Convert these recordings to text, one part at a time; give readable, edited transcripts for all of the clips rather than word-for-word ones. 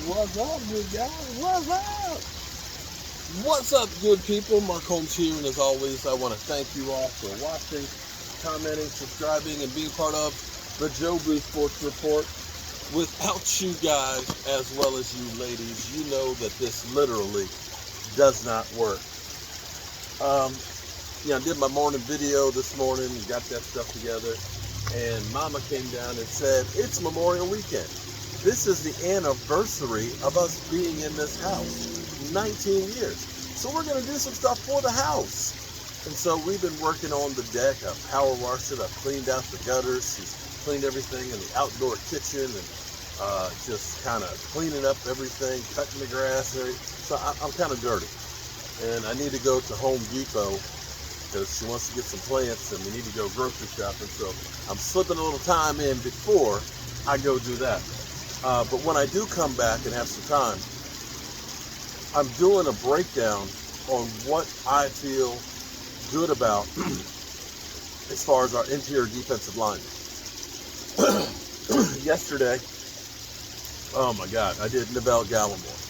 What's up, good guys? What's up? What's up, good people? Mark Holmes here, and as always, I want to thank you all for watching, commenting, subscribing, and being part of the Joe Booth Sports Report. Without you guys, as well as you ladies, you know that this literally does not work. I did my morning video this morning, got that stuff together, and Mama came down and said, it's Memorial Weekend. This is the anniversary of us being in this house, 19 years. So we're going to do some stuff for the house. And so we've been working on the deck. I've power washed it. I've cleaned out the gutters. She's cleaned everything in the outdoor kitchen and just kind of cleaning up everything, cutting the grass. So I'm kind of dirty. And I need to go to Home Depot because she wants to get some plants and we need to go grocery shopping. So I'm slipping a little time in before I go do that. But when I do come back and have some time, I'm doing a breakdown on what I feel good about as far as our interior defensive line. Yesterday, oh my God, I did Neville Gallimore.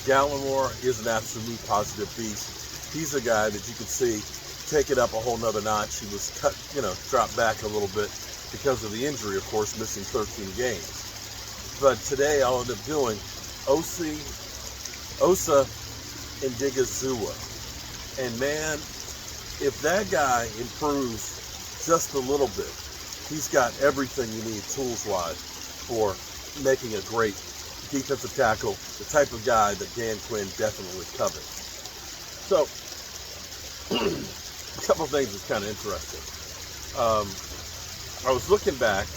Gallimore is an absolute positive beast. He's a guy that you can see take it up a whole nother notch. He was cut, dropped back a little bit because of the injury, of course, missing 13 games. But today I'll end up doing Osa Indigazua. And man, if that guy improves just a little bit, he's got everything you need tools-wise for making a great defensive tackle, the type of guy that Dan Quinn definitely covets. So, a couple of things that's kind of interesting. I was looking back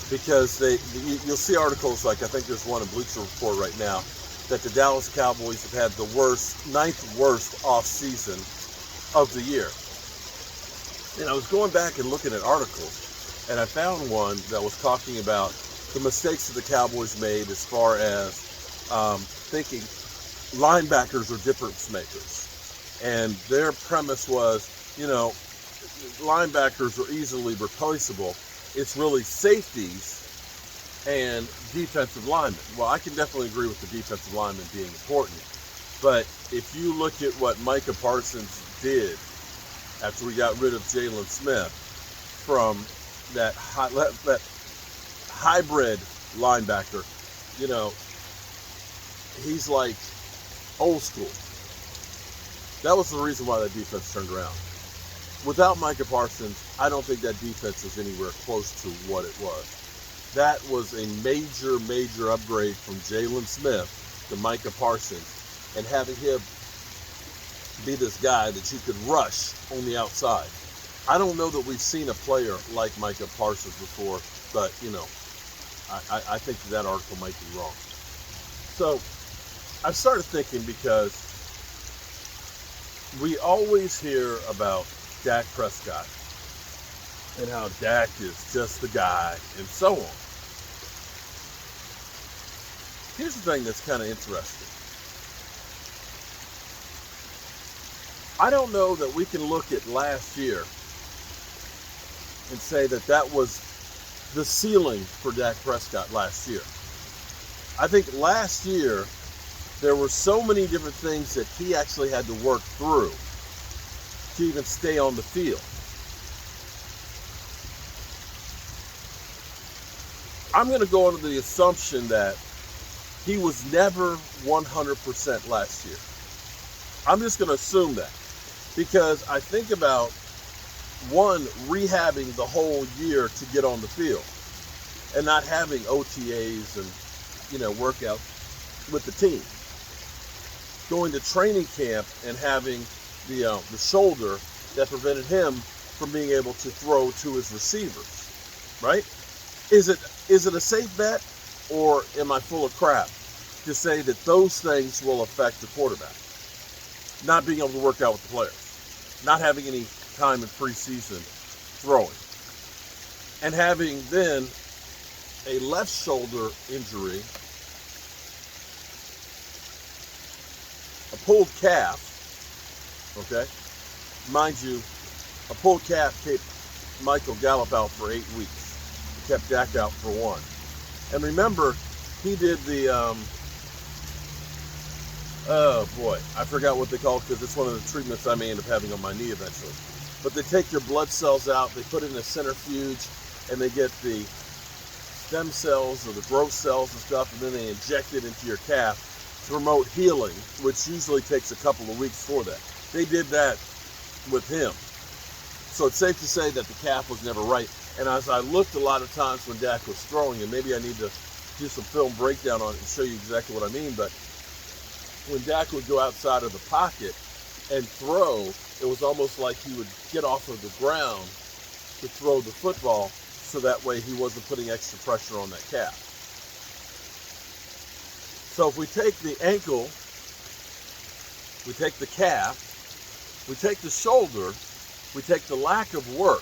because you'll see articles like, I think there's one in Bleacher Report right now, that the Dallas Cowboys have had the ninth worst off season of the year. And I was going back and looking at articles, and I found one that was talking about the mistakes that the Cowboys made as far as thinking linebackers are difference makers. And their premise was, linebackers are easily replaceable. It's really safeties and defensive linemen. Well, I can definitely agree with the defensive linemen being important. But if you look at what Micah Parsons did after we got rid of Jalen Smith from that hybrid linebacker, he's like old school. That was the reason why that defense turned around. Without Micah Parsons, I don't think that defense is anywhere close to what it was. That was a major, major upgrade from Jalen Smith to Micah Parsons, and having him be this guy that you could rush on the outside. I don't know that we've seen a player like Micah Parsons before, but, I think that article might be wrong. So I started thinking, because we always hear about Dak Prescott and how Dak is just the guy and so on. Here's the thing that's kind of interesting. I don't know that we can look at last year and say that that was the ceiling for Dak Prescott last year. I think last year there were so many different things that he actually had to work through to even stay on the field. I'm going to go under the assumption that he was never 100% last year. I'm just going to assume that, because I think about, one, rehabbing the whole year to get on the field and not having OTAs and, workouts with the team. Going to training camp and having the shoulder that prevented him from being able to throw to his receivers, right? Is it a safe bet, or am I full of crap to say that those things will affect the quarterback? Not being able to work out with the players, not having any time in preseason throwing, and having then a left shoulder injury, a pulled calf, okay? Mind you, a pulled calf kept Michael Gallup out for 8 weeks. It kept Dak out for 1. And remember, he did the, oh boy, I forgot what they call it because it's one of the treatments I may end up having on my knee eventually. But they take your blood cells out, they put it in a centrifuge, and they get the stem cells or the growth cells and stuff, and then they inject it into your calf to promote healing, which usually takes a couple of weeks for that. They did that with him. So it's safe to say that the calf was never right. And as I looked a lot of times when Dak was throwing, and maybe I need to do some film breakdown on it and show you exactly what I mean, but when Dak would go outside of the pocket and throw, it was almost like he would get off of the ground to throw the football, so that way he wasn't putting extra pressure on that calf. So if we take the ankle, we take the calf, we take the shoulder, we take the lack of work,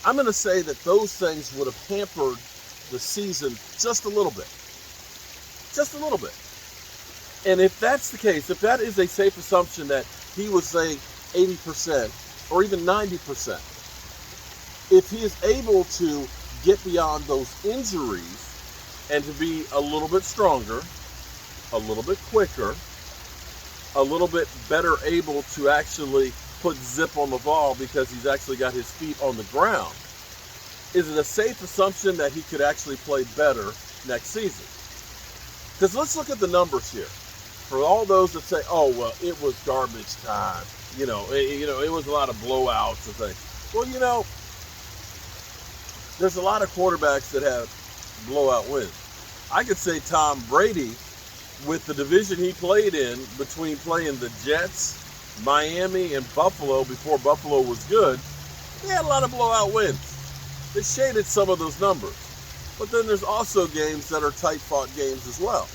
I'm going to say that those things would have hampered the season just a little bit. Just a little bit. And if that's the case, if that is a safe assumption that he was saying 80% or even 90%, if he is able to get beyond those injuries and to be a little bit stronger, a little bit quicker, a little bit better able to actually put zip on the ball because he's actually got his feet on the ground, is it a safe assumption that he could actually play better next season? Because let's look at the numbers here. For all those that say, oh, well, it was garbage time. It was a lot of blowouts and things. Well, there's a lot of quarterbacks that have blowout wins. I could say Tom Brady, with the division he played in, between playing the Jets, Miami, and Buffalo before Buffalo was good, he had a lot of blowout wins. They shaded some of those numbers. But then there's also games that are tight-fought games as well.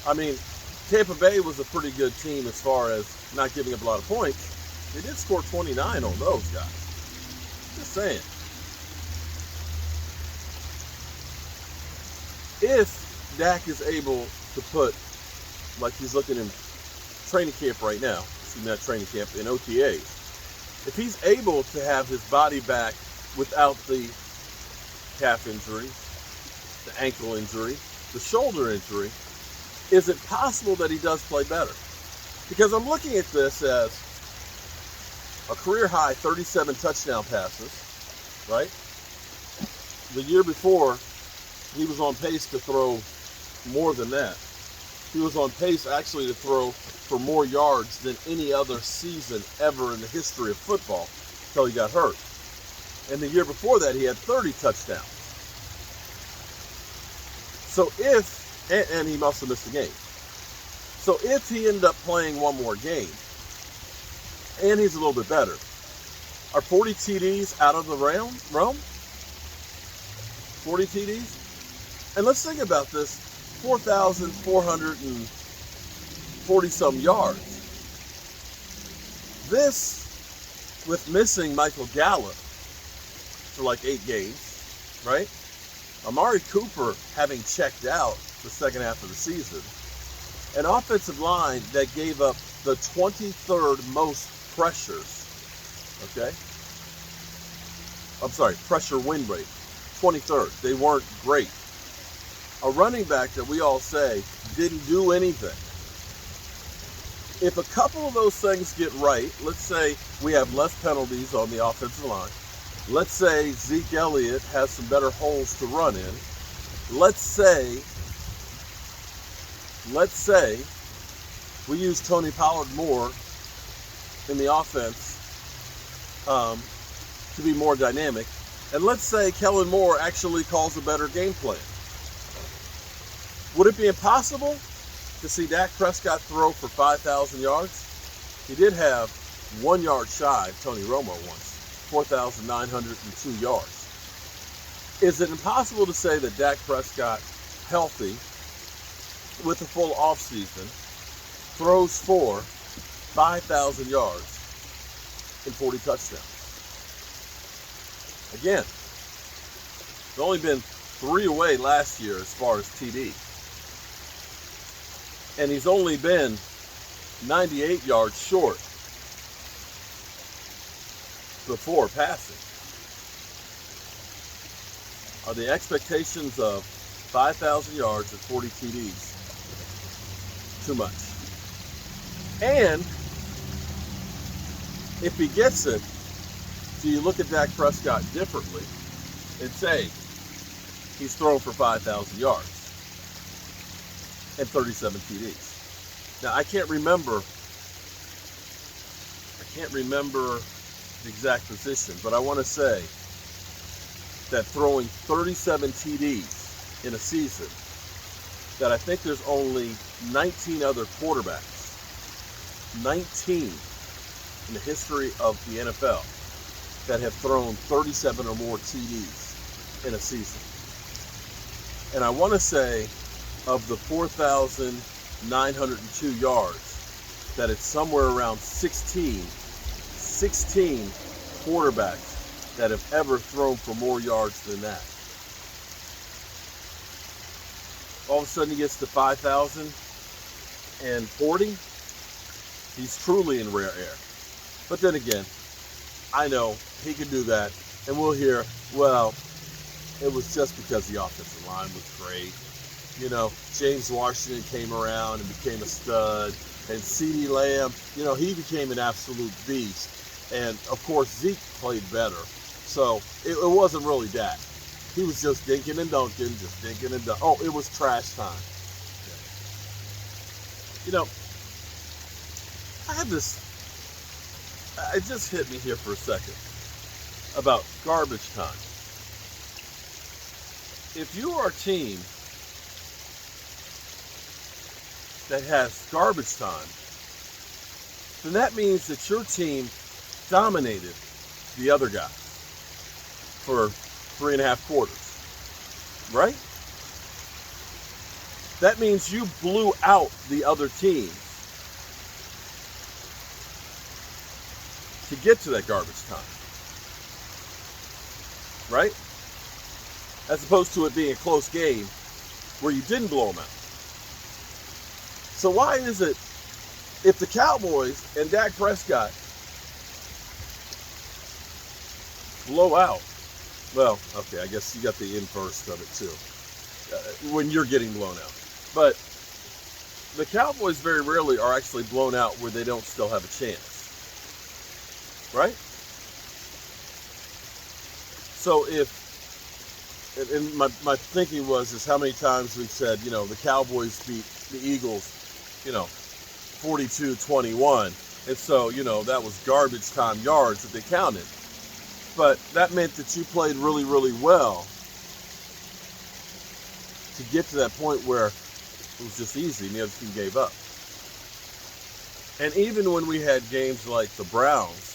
I mean, Tampa Bay was a pretty good team as far as not giving up a lot of points. They did score 29 on those guys. Just saying. If Dak is able to put, like he's looking in training camp right now, not training camp, in OTAs, if he's able to have his body back without the calf injury, the ankle injury, the shoulder injury, is it possible that he does play better? Because I'm looking at this as a career high 37 touchdown passes, right? The year before, he was on pace to throw more than that. He was on pace actually to throw for more yards than any other season ever in the history of football until he got hurt. And the year before that, he had 30 touchdowns. So and he must have missed a game. So if he ended up playing one more game, and he's a little bit better, are 40 TDs out of the realm? 40 TDs? And let's think about this, 4,440 some yards. This, with missing Michael Gallup for like 8 games, right? Amari Cooper having checked out the second half of the season, an offensive line that gave up the 23rd most pressures, okay? I'm sorry, pressure win rate, 23rd. They weren't great. A running back that we all say didn't do anything. If a couple of those things get right, let's say we have less penalties on the offensive line. Let's say Zeke Elliott has some better holes to run in. Let's say we use Tony Pollard more in the offense to be more dynamic. And let's say Kellen Moore actually calls a better game plan. Would it be impossible to see Dak Prescott throw for 5,000 yards? He did have 1 yard shy of Tony Romo once, 4,902 yards. Is it impossible to say that Dak Prescott, healthy, with a full offseason, throws for 5,000 yards and 40 touchdowns? Again, it's only been 3 away last year as far as TD. And he's only been 98 yards short before passing. Are the expectations of 5,000 yards and 40 TDs too much? And if he gets it, do you look at Dak Prescott differently and say he's thrown for 5,000 yards and 37 TDs? Now, I can't remember the exact position, but I want to say that throwing 37 TDs in a season, that I think there's only 19 other quarterbacks, 19 in the history of the NFL, that have thrown 37 or more TDs in a season. And I want to say of the 4,902 yards, that it's somewhere around 16 quarterbacks that have ever thrown for more yards than that. All of a sudden he gets to 5,040. He's truly in rare air. But then again, I know he can do that, and we'll hear, well, it was just because the offensive line was great. You know, James Washington came around and became a stud, and CeeDee Lamb, you know, he became an absolute beast. And, of course, Zeke played better. So it wasn't really that. He was just dinking and dunking, Oh, it was trash time. You know, I have this, it just hit me here for a second about garbage time. If you are a team that has garbage time, then that means that your team dominated the other guy for 3.5 quarters, right? That means you blew out the other team to get to that garbage time, right? As opposed to it being a close game where you didn't blow them out. So why is it, if the Cowboys and Dak Prescott blow out, well, okay, I guess you got the inverse of it too, when you're getting blown out. But the Cowboys very rarely are actually blown out where they don't still have a chance, right? So and my thinking is how many times we've said, you know, the Cowboys beat the Eagles, you know, 42-21. And so, you know, that was garbage time yards that they counted. But that meant that you played really, really well to get to that point where it was just easy and the other team gave up. And even when we had games like the Browns,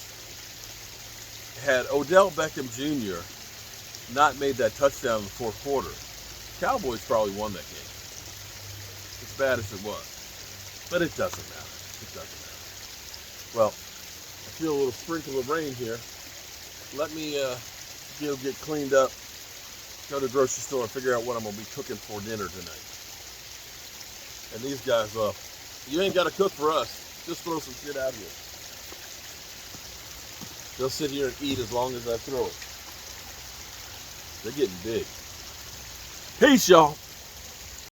had Odell Beckham Jr. not made that touchdown in the fourth quarter, Cowboys probably won that game. As bad as it was. But it doesn't matter. It doesn't matter. Well, I feel a little sprinkle of rain here. Let me get cleaned up, go to the grocery store, and figure out what I'm going to be cooking for dinner tonight. And these guys, you ain't got to cook for us. Just throw some shit out here. They'll sit here and eat as long as I throw it. They're getting big. Peace, y'all.